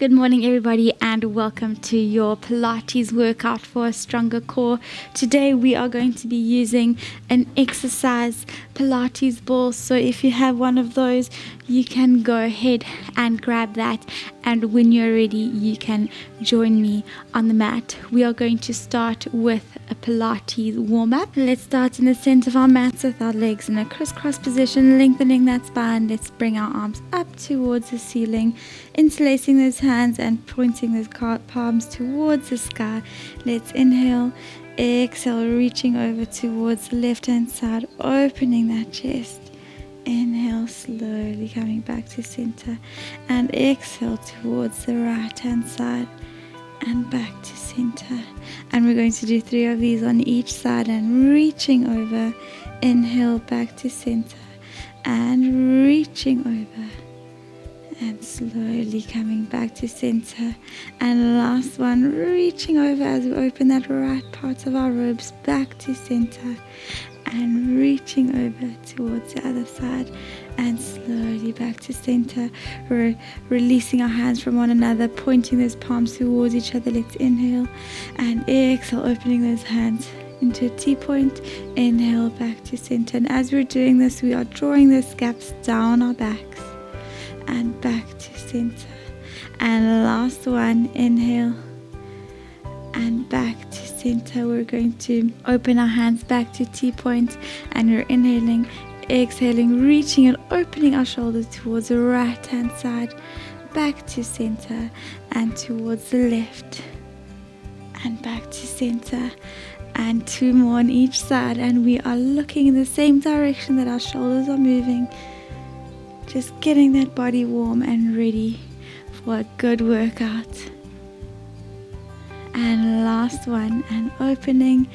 Good morning, everybody, and welcome to your Pilates workout for a stronger core. Today we are going to be using an exercise Pilates ball. So if you have one of those, you can go ahead and grab that, and when you're ready you can join me on the mat. We are going to start with a Pilates warm-up. Let's start in the center of our mats with our legs in a crisscross position, lengthening that spine. Let's bring our arms up towards the ceiling, interlacing those hands and pointing those palms towards the sky. Let's inhale, exhale, reaching over towards the left hand side, opening that chest. Inhale, slowly coming back to center, and exhale towards the right hand side and back to center. And we're going to do 3 of these on each side, and reaching over, inhale back to center and reaching over and slowly coming back to center. And last one, reaching over as we open that right part of our ribs back to center and reaching over towards the other side and slowly back to center. We're releasing our hands from one another, pointing those palms towards each other. Let's inhale and exhale, opening those hands into a T-point. Inhale back to center, and as we're doing this, we are drawing those gaps down our backs and back to center. And last one, inhale and back to center. We're going to open our hands back to T-point, and we're inhaling, exhaling, reaching and opening our shoulders towards the right hand side, back to center and towards the left and back to center. And 2 more on each side, and we are looking in the same direction that our shoulders are moving, just getting that body warm and ready for a good workout. And last one, and opening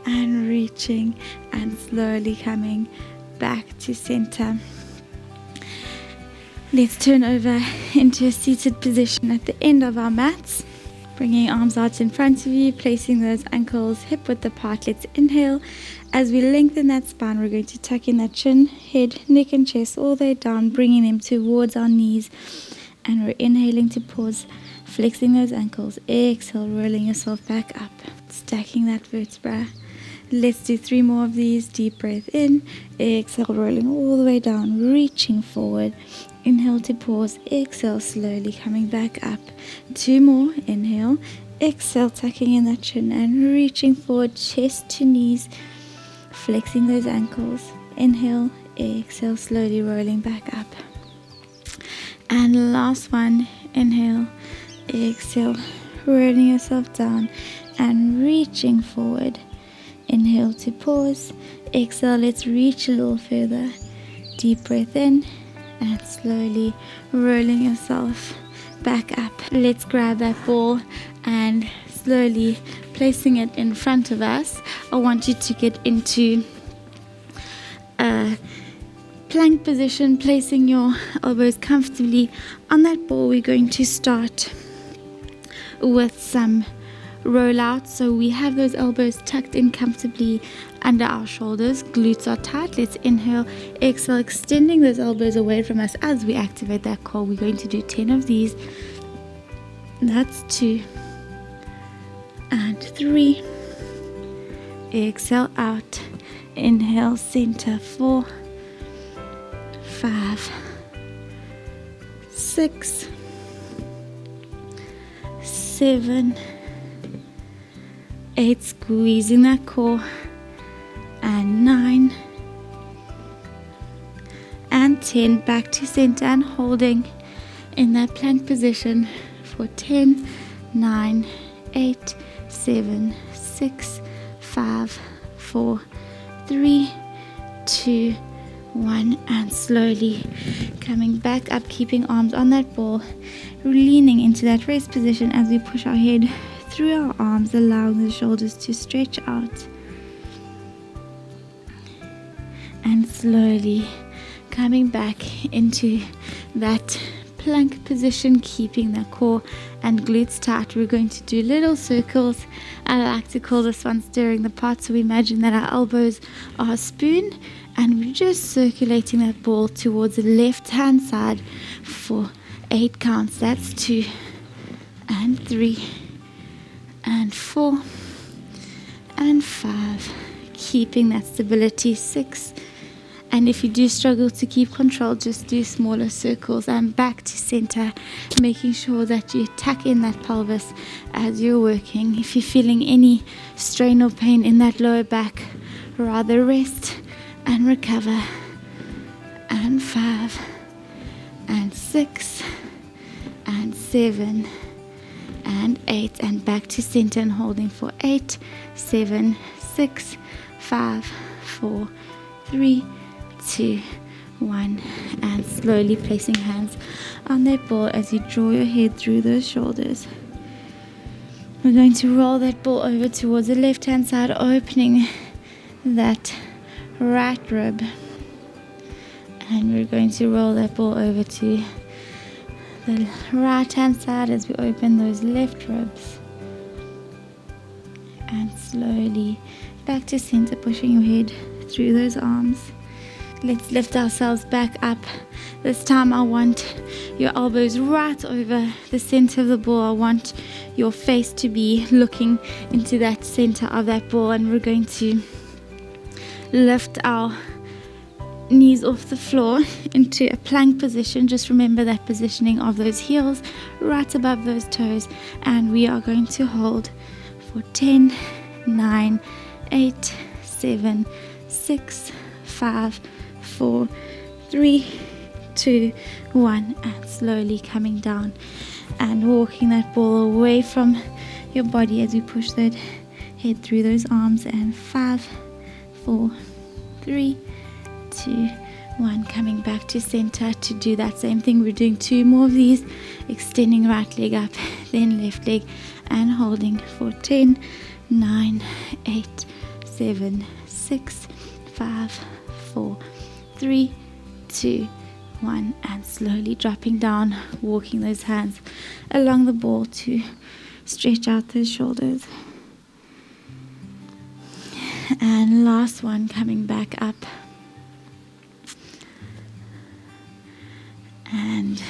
and reaching and slowly coming back to center. Let's turn over into a seated position at the end of our mats, bringing arms out in front of you, placing those ankles hip width apart. Let's inhale. As we lengthen that spine, we're going to tuck in that chin, head, neck and chest all the way down, bringing them towards our knees. And we're inhaling to pause, flexing those ankles. Exhale, rolling yourself back up, stacking that vertebra. Let's do 3 more of these. Deep breath in, exhale, rolling all the way down, reaching forward. Inhale to pause, exhale, slowly coming back up. 2 more, inhale, exhale, tucking in that chin and reaching forward, chest to knees, flexing those ankles. Inhale, exhale, slowly rolling back up. And last one, inhale, exhale, rolling yourself down and reaching forward. Inhale to pause, exhale, let's reach a little further. Deep breath in and slowly rolling yourself back up. Let's grab that ball and slowly placing it in front of us. I want you to get into a plank position, placing your elbows comfortably on that ball. We're going to start with some rollouts. So we have those elbows tucked in comfortably under our shoulders, glutes are tight. Let's inhale, exhale, extending those elbows away from us as we activate that core. We're going to do 10 of these. That's 2 and 3. Exhale out, inhale, center, 4, 5, 6, 7, 8, squeezing that core, and 9 and 10, back to center and holding in that plank position for 10, 9, 8, 7, 6, 5, 4, 3, 2, 1, and slowly coming back up, keeping arms on that ball, leaning into that rest position as we push our head through our arms, allowing the shoulders to stretch out, and slowly coming back into that plank position, keeping the core and glutes tight. We're going to do little circles. I like to call this one stirring the pot. So we imagine that our elbows are a spoon and we're just circulating that ball towards the left hand side for 8 counts. That's 2, and 3 and 4 and 5. Keeping that stability. 6. And if you do struggle to keep control, just do smaller circles and back to center, making sure that you tuck in that pelvis as you're working. If you're feeling any strain or pain in that lower back, rather rest and recover. And 5 and 6 and 7 and 8, and back to center and holding for 8, 7, 6, 5, 4, 3, 2, 1, and slowly placing hands on that ball as you draw your head through those shoulders. We're going to roll that ball over towards the left hand side, opening that right rib, and we're going to roll that ball over to the right hand side as we open those left ribs, and slowly back to center, pushing your head through those arms. Let's lift ourselves back up. This time I want your elbows right over the center of the ball. I want your face to be looking into that center of that ball, and we're going to lift our knees off the floor into a plank position. Just remember that positioning of those heels right above those toes, and we are going to hold for 10, 9, 8, 7, 6, 5, 4, 3, 2, 1, and slowly coming down and walking that ball away from your body as you push that head through those arms. And 5, 4, 3, 2, 1, coming back to center to do that same thing. We're doing 2 more of these, extending right leg up, then left leg, and holding for 10, 9, 8, 7, 6, 5, 4, 3, 2, 1, and slowly dropping down, walking those hands along the ball to stretch out those shoulders. And last one, coming back up and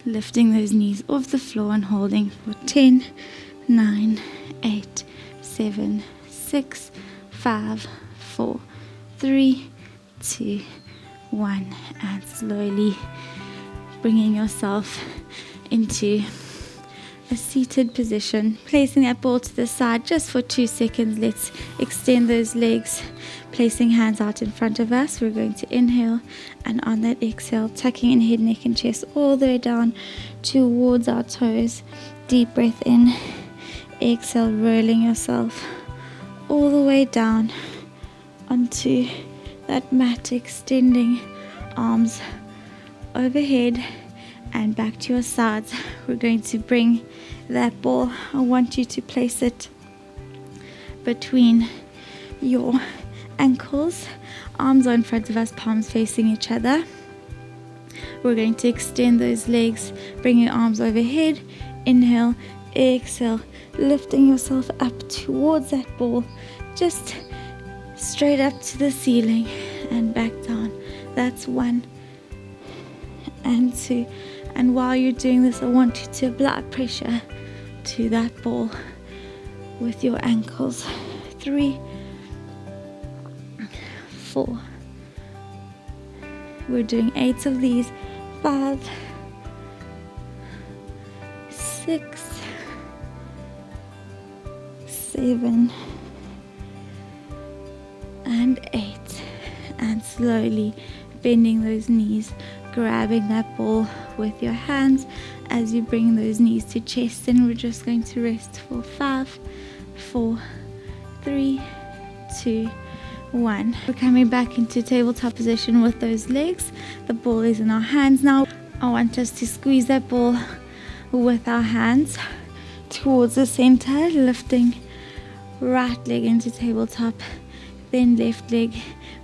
lifting those knees off the floor and holding for 10, 9, 8, 7, 6, 5, 4, 3, 2, 1, and slowly bringing yourself into a seated position, placing that ball to the side just for 2 seconds. Let's extend those legs, placing hands out in front of us. We're going to inhale, and on that exhale, tucking in head, neck and chest all the way down towards our toes. Deep breath in, exhale, rolling yourself all the way down onto that mat, extending arms overhead and back to your sides. We're going to bring that ball. I want you to place it between your ankles. Arms are in front of us, palms facing each other. We're going to extend those legs, bring your arms overhead. Inhale, exhale, lifting yourself up towards that ball, just straight up to the ceiling and back down. That's 1 and 2. And while you're doing this, I want you to apply pressure to that ball with your ankles. 3, 4. We're doing 8 of these. 5, 6, 7, and 8. And slowly bending those knees, grabbing that ball with your hands as you bring those knees to chest, and we're just going to rest for 5, 4, 3, 2, 1. We're coming back into tabletop position with those legs. The ball is in our hands now. I want us to squeeze that ball with our hands towards the center, lifting right leg into tabletop, then left leg.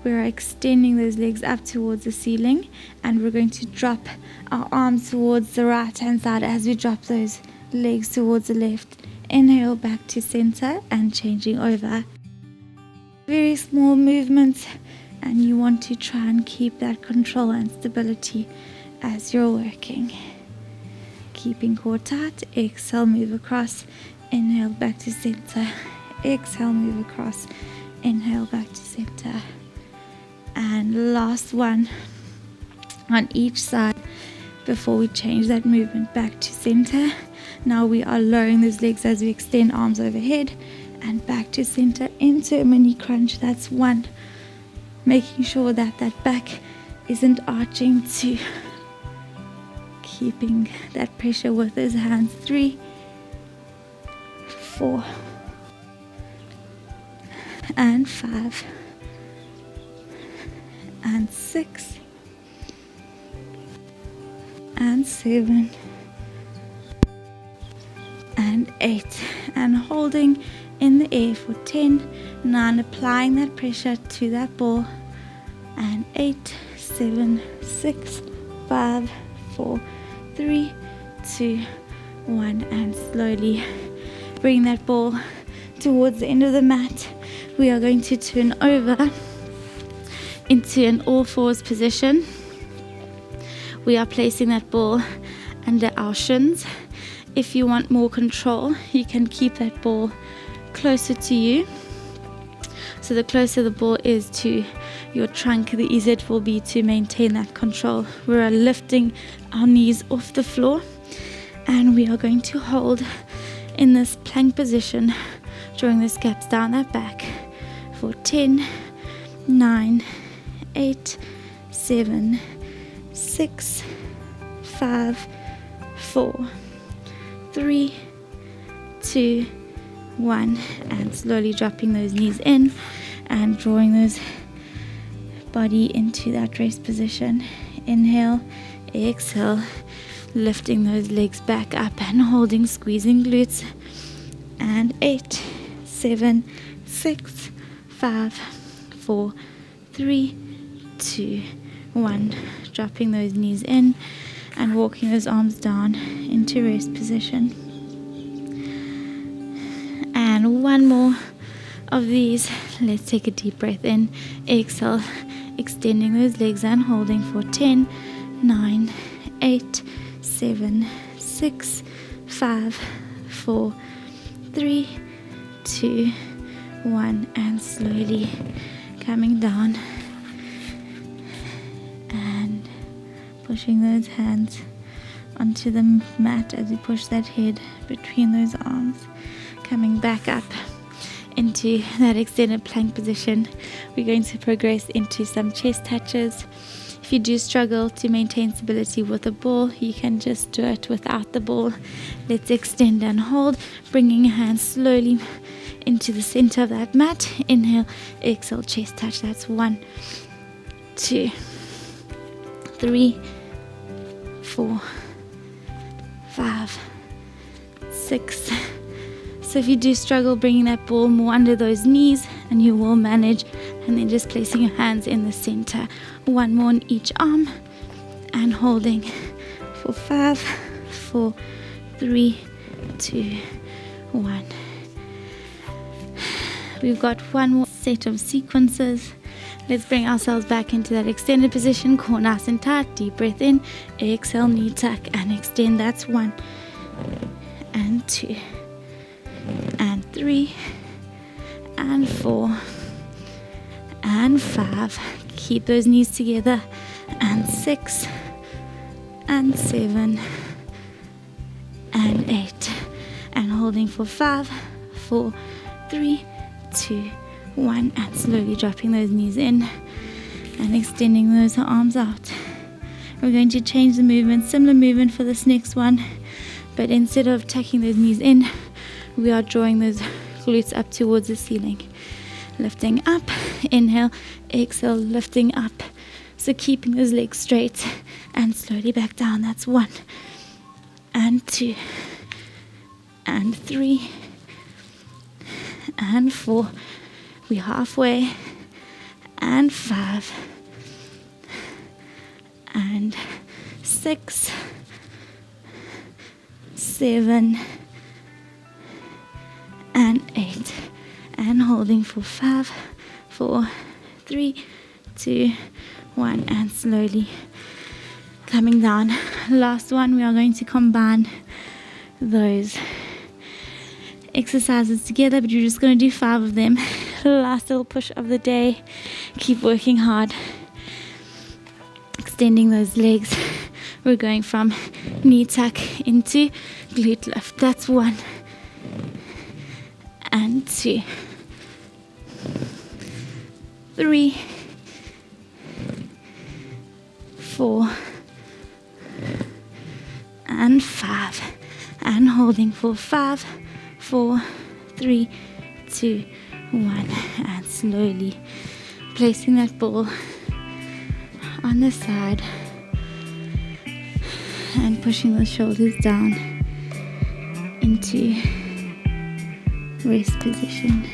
We're extending those legs up towards the ceiling, and we're going to drop our arms towards the right hand side as we drop those legs towards the left. Inhale back to center and changing over. Very small movements, and you want to try and keep that control and stability as you're working. keeping core tight. Exhale, move across. Inhale, back to center. Exhale, move across. Inhale, back to center. And last one on each side before we change that movement back to center. Now we are lowering those legs as we extend arms overhead and back to center into a mini crunch. That's one. Making sure that that back isn't arching, 2. Keeping that pressure with those hands, 3, 4, and 5, and 6, and 7, and 8, and holding in the air for 10, 9, applying that pressure to that ball, and 8, 7, 6, 5, 4, 3, 2, 1, and slowly bring that ball towards the end of the mat. We are going to turn over into an all fours position. We are placing that ball under our shins. If you want more control, you can keep that ball closer to you. So the closer the ball is to your trunk, the easier it will be to maintain that control. We are lifting our knees off the floor, and we are going to hold in this plank position, drawing the gaps down that back for 10, 9, 8, 7, 6, 5, 4, 3, 2, 1, and slowly dropping those knees in and drawing those body into that rest position. Inhale, exhale, lifting those legs back up and holding, squeezing glutes. And 8, 7, 6, 5, 4, 3, 2, 1, dropping those knees in and walking those arms down into rest position. And one more of these. Let's take a deep breath in, exhale, extending those legs and holding for 10, 9, 8, 7, 6, 5, 4, 3, 2, 1, and slowly coming down and pushing those hands onto the mat as we push that head between those arms, coming back up into that extended plank position. We're going to progress into some chest touches. If you do struggle to maintain stability with a ball, you can just do it without the ball. Let's extend and hold, bringing your hands slowly into the center of that mat. Inhale, exhale, chest touch. That's 1, 2, 3, 4, 5, 6. So if you do struggle bringing that ball more under those knees, and you will manage, and then just placing your hands in the center. 1 more on each arm and holding for 5, 4, 3, 2, 1. We've got one more set of sequences. Let's bring ourselves back into that extended position, core nice and tight. Deep breath in, exhale, knee tuck and extend. That's 1 and 2 and 3 and 4 and 5. Keep those knees together. And 6 and 7 and 8. And holding for 5, 4, 3, 2, 1. And slowly dropping those knees in and extending those arms out. We're going to change the movement, similar movement for this next one, but instead of tucking those knees in, we are drawing those glutes up towards the ceiling. Lifting up, inhale, exhale, lifting up. So keeping those legs straight and slowly back down. That's 1 and 2 and 3 and 4. We're halfway. And 5 and 6, 7 and 8. And holding for 5, 4, 3, 2, 1. And slowly coming down. Last one, we are going to combine those exercises together, but you're just going to do 5 of them. Last little push of the day. Keep working hard, extending those legs. We're going from knee tuck into glute lift. That's 1 and 2, 3, 4 and 5, and holding for 5, 4, 3, 2, 1, and slowly placing that ball on the side and pushing the shoulders down into rest position.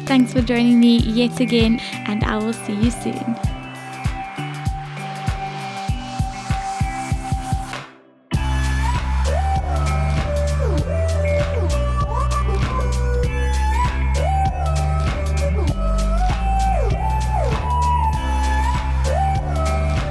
Thanks for joining me yet again, and I will see you soon.